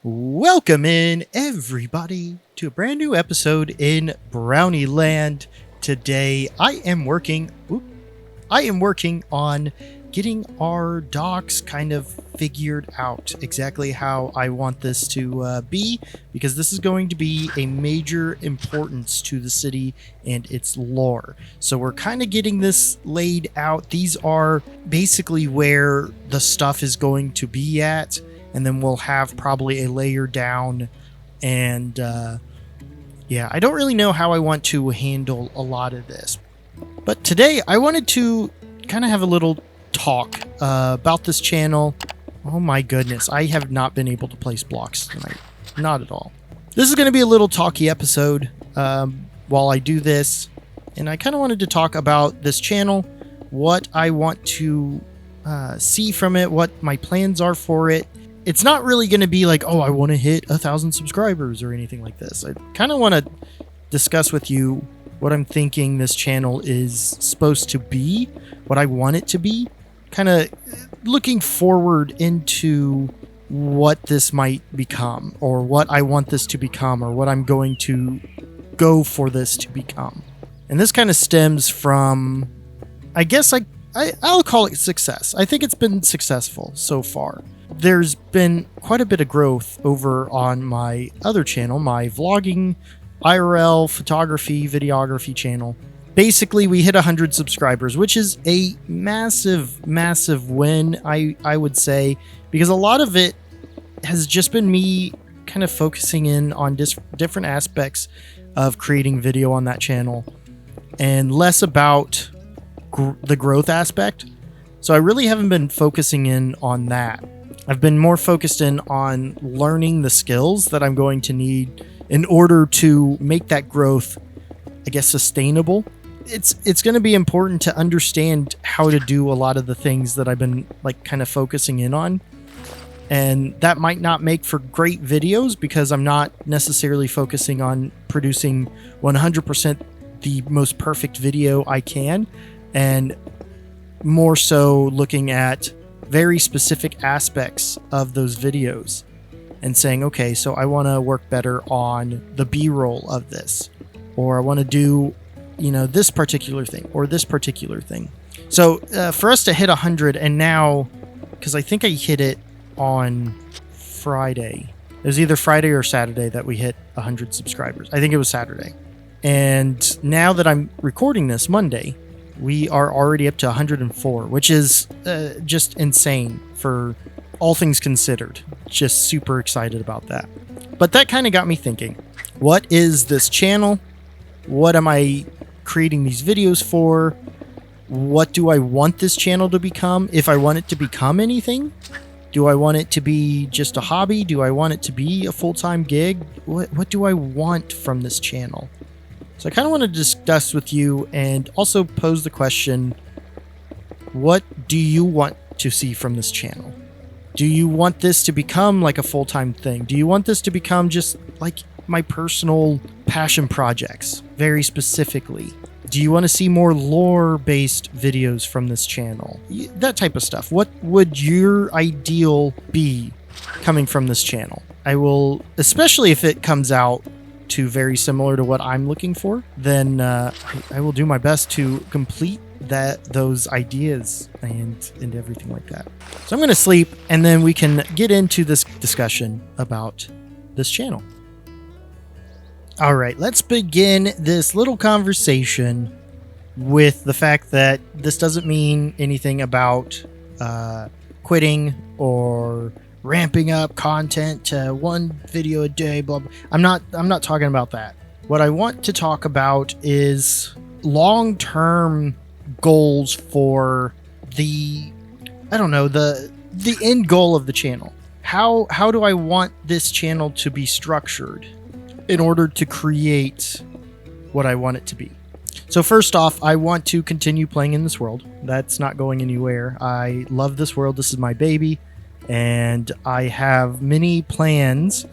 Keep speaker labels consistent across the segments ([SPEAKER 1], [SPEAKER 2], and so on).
[SPEAKER 1] Welcome in, everybody, to a brand new episode in BrownieLand. Today, I am working on getting our docks kind of figured out exactly how I want this to be, because this is going to be a major importance to the city and its lore. So we're kind of getting this laid out. These are basically where the stuff is going to be at. And then we'll have probably a layer down, and yeah, I don't really know how I want to handle a lot of this. But today I wanted to kind of have a little talk about this channel. Oh my goodness, I have not been able to place blocks tonight. Not at all. This is going to be a little talky episode while I do this, and I kind of wanted to talk about this channel, what I want to see from it, what my plans are for it. It's not really going to be like, oh, I want to hit 1,000 subscribers or anything like this. I kind of want to discuss with you what I'm thinking this channel is supposed to be, what I want it to be, kind of looking forward into what this might become, or what I want this to become, or what I'm going to go for this to become. And this kind of stems from, I guess I'll call it success. I think it's been successful so far. There's been quite a bit of growth over on my other channel, my vlogging, IRL, photography, videography channel. Basically, we hit 100 subscribers, which is a massive, massive win, I would say, because a lot of it has just been me kind of focusing in on different aspects of creating video on that channel and less about the growth aspect. So I really haven't been focusing in on that. I've been more focused in on learning the skills that I'm going to need in order to make that growth, I guess, sustainable. It's going to be important to understand how to do a lot of the things that I've been like kind of focusing in on. And that might not make for great videos because I'm not necessarily focusing on producing 100% the most perfect video I can, and more so looking at very specific aspects of those videos and saying, okay, so I want to work better on the B-roll of this, or I want to do, this particular thing or this particular thing. So for us to hit 100, and now, because I think I hit it on Friday. It was either Friday or Saturday that we hit 100 subscribers. I think it was Saturday. And now that I'm recording this Monday, we are already up to 104, which is just insane for all things considered. Just super excited about that. But that kind of got me thinking, what is this channel? What am I creating these videos for? What do I want this channel to become? If I want it to become anything? Do I want it to be just a hobby? Do I want it to be a full-time gig? What do I want from this channel? So I kind of want to discuss with you and also pose the question, what do you want to see from this channel? Do you want this to become like a full-time thing? Do you want this to become just like my personal passion projects, very specifically? Do you want to see more lore-based videos from this channel? That type of stuff. What would your ideal be coming from this channel? I will, especially if it comes out to very similar to what I'm looking for, then I will do my best to complete those ideas and everything like that. So I'm going to sleep, and then we can get into this discussion about this channel. All right, let's begin this little conversation with the fact that this doesn't mean anything about quitting or ramping up content to one video a day, blah, blah. I'm not talking about that. What I want to talk about is long-term goals for the end goal of the channel. How do I want this channel to be structured in order to create what I want it to be? So first off, I want to continue playing in this world. That's not going anywhere. I love this world. This is my baby. And I have many plans,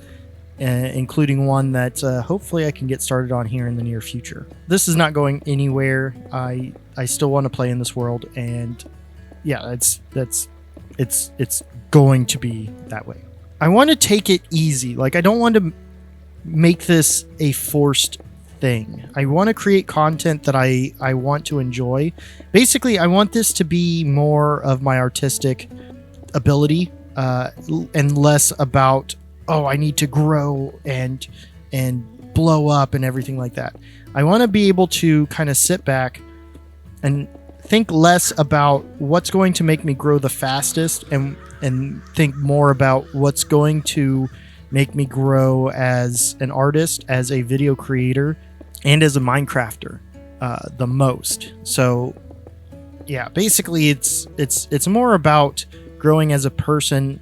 [SPEAKER 1] including one that hopefully I can get started on here in the near future. This is not going anywhere. I still want to play in this world, and yeah, it's going to be that way. I want to take it easy. Like, I don't want to make this a forced thing. I want to create content that I want to enjoy. Basically, I want this to be more of my artistic ability, and less about, oh, I need to grow and blow up and everything like that. I want to be able to kind of sit back and think less about what's going to make me grow the fastest, and think more about what's going to make me grow as an artist, as a video creator, and as a Minecrafter the most. So yeah, basically it's more about growing as a person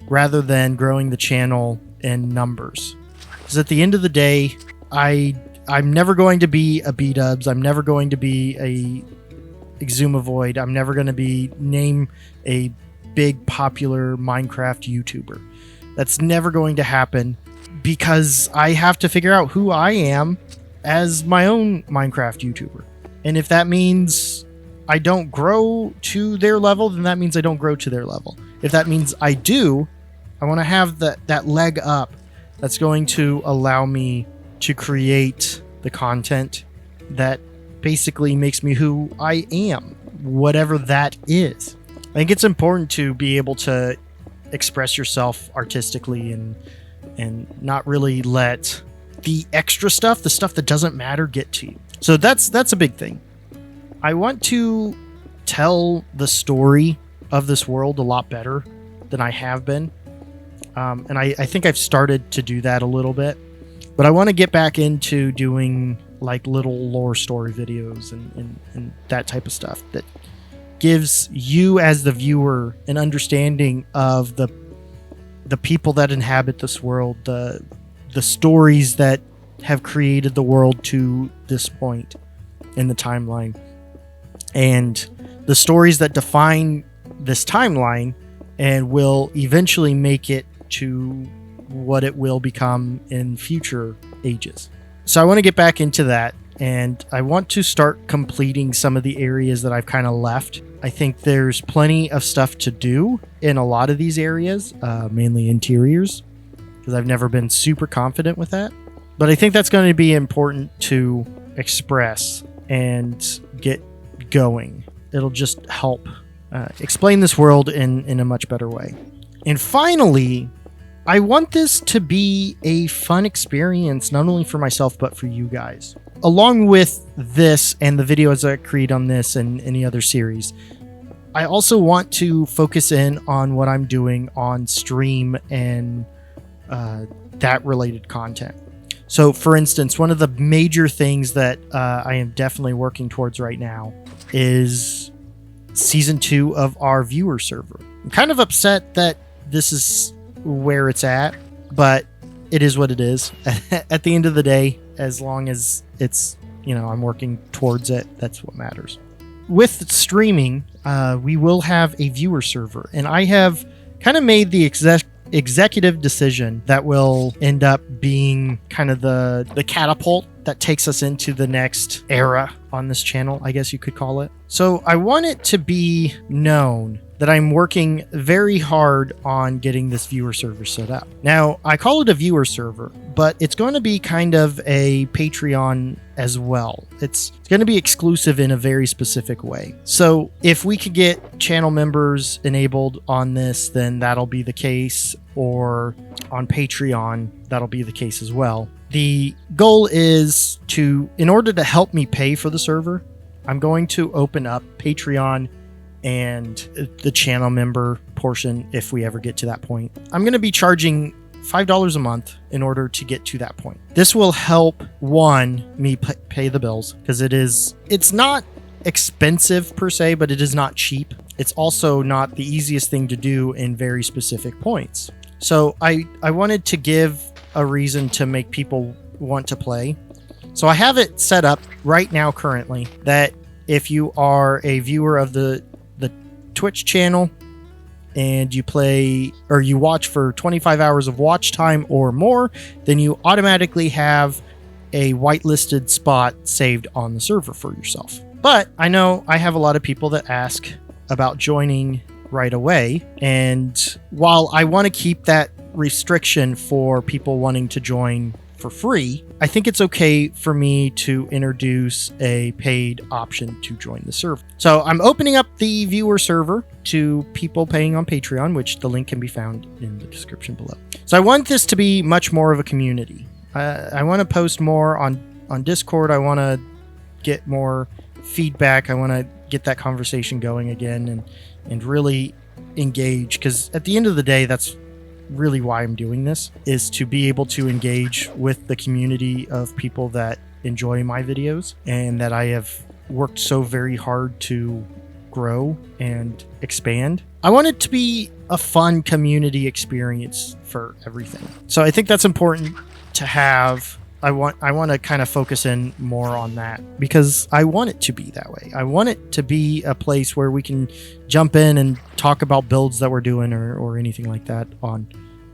[SPEAKER 1] rather than growing the channel in numbers. Because at the end of the day, I'm never going to be a B-dubs. I'm never going to be a Exumavoid. I'm never going to name a big popular Minecraft YouTuber. That's never going to happen, because I have to figure out who I am as my own Minecraft YouTuber. And if that means I don't grow to their level, then that means I don't grow to their level. If that means I do, I want to have that leg up that's going to allow me to create the content that basically makes me who I am, whatever that is. I think it's important to be able to express yourself artistically and not really let the extra stuff, the stuff that doesn't matter, get to you. So that's a big thing. I want to tell the story of this world a lot better than I have been. And I think I've started to do that a little bit. But I want to get back into doing like little lore story videos and that type of stuff that gives you as the viewer an understanding of the people that inhabit this world, the stories that have created the world to this point in the timeline, and the stories that define this timeline and will eventually make it to what it will become in future ages. So I want to get back into that, and I want to start completing some of the areas that I've kind of left. I think there's plenty of stuff to do in a lot of these areas, mainly interiors, because I've never been super confident with that. But I think that's going to be important to express and get going. It'll just help explain this world in a much better way. And finally, I want this to be a fun experience, not only for myself, but for you guys. Along with this and the videos I create on this and any other series, I also want to focus in on what I'm doing on stream and that related content. So for instance, one of the major things that I am definitely working towards right now is season 2 of our viewer server. I'm kind of upset that this is where it's at, but it is what it is. At the end of the day, as long as it's, I'm working towards it, that's what matters. With streaming, we will have a viewer server, and I have kind of made the executive decision that will end up being kind of the catapult that takes us into the next era on this channel, I guess you could call it. So I want it to be known that I'm working very hard on getting this viewer server set up. Now, I call it a viewer server, but it's going to be kind of a Patreon as well. It's going to be exclusive in a very specific way. So if we could get channel members enabled on this, then that'll be the case, or on Patreon, that'll be the case as well. The goal is in order to help me pay for the server, I'm going to open up Patreon and the channel member portion if we ever get to that point. I'm going to be charging $5 a month in order to get to that point. This will help, me pay the bills, because it's not expensive per se, but it is not cheap. It's also not the easiest thing to do in very specific points. So I wanted to give a reason to make people want to play. So I have it set up right now currently that if you are a viewer of the Twitch channel and you play or you watch for 25 hours of watch time or more, then you automatically have a whitelisted spot saved on the server for yourself. But I know I have a lot of people that ask about joining right away, and while I want to keep that restriction for people wanting to join for free, I think it's okay for me to introduce a paid option to join the server. So I'm opening up the viewer server to people paying on Patreon, which the link can be found in the description below. So I want this to be much more of a community. I want to post more on Discord. I want to get more feedback. I want to get that conversation going again and really engage, because at the end of the day, that's really why I'm doing this, is to be able to engage with the community of people that enjoy my videos and that I have worked so very hard to grow and expand. I want it to be a fun community experience for everything. So I think that's important to have. I want to kind of focus in more on that because I want it to be that way. I want it to be a place where we can jump in and talk about builds that we're doing or anything like that on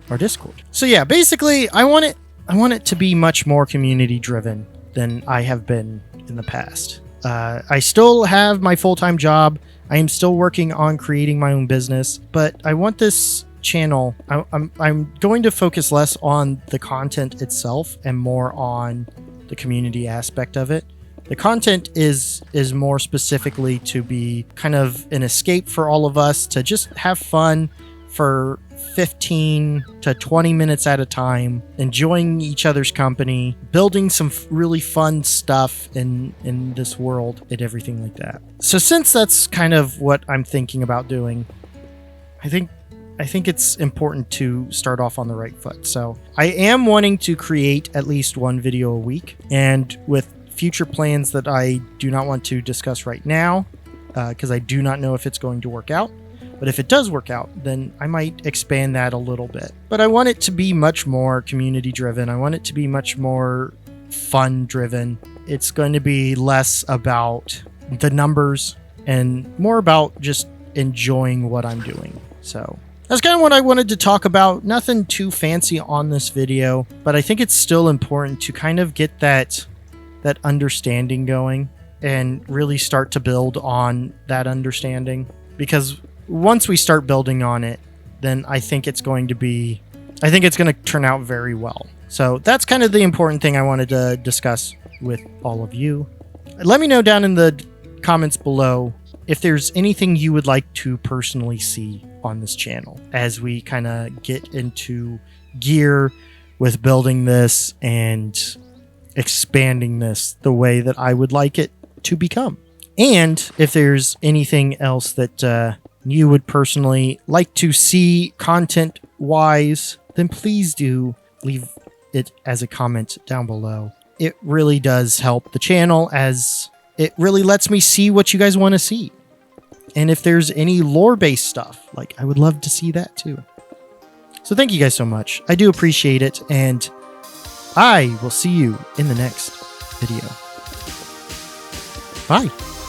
[SPEAKER 1] our Discord. So yeah, basically I want it to be much more community driven than I have been in the past. I still have my full-time job. I am still working on creating my own business, but I want this channel, I'm going to focus less on the content itself and more on the community aspect of it. The content is more specifically to be kind of an escape for all of us to just have fun for 15 to 20 minutes at a time, enjoying each other's company, building some really fun stuff in this world and everything like that. So since that's kind of what I'm thinking about doing, I think it's important to start off on the right foot. So I am wanting to create at least one video a week, and with future plans that I do not want to discuss right now, because I do not know if it's going to work out. But if it does work out, then I might expand that a little bit. But I want it to be much more community driven. I want it to be much more fun driven. It's going to be less about the numbers and more about just enjoying what I'm doing. So that's kind of what I wanted to talk about. Nothing too fancy on this video, but I think it's still important to kind of get that understanding going and really start to build on that understanding, because once we start building on it, then I think it's going to turn out very well. So that's kind of the important thing I wanted to discuss with all of you. Let me know down in the comments below if there's anything you would like to personally see on this channel as we kind of get into gear with building this and expanding this the way that I would like it to become. And if there's anything else that you would personally like to see content wise, then please do leave it as a comment down below. It really does help the channel, as it really lets me see what you guys want to see. And if there's any lore-based stuff, like, I would love to see that too. So thank you guys so much. I do appreciate it, and I will see you in the next video. Bye.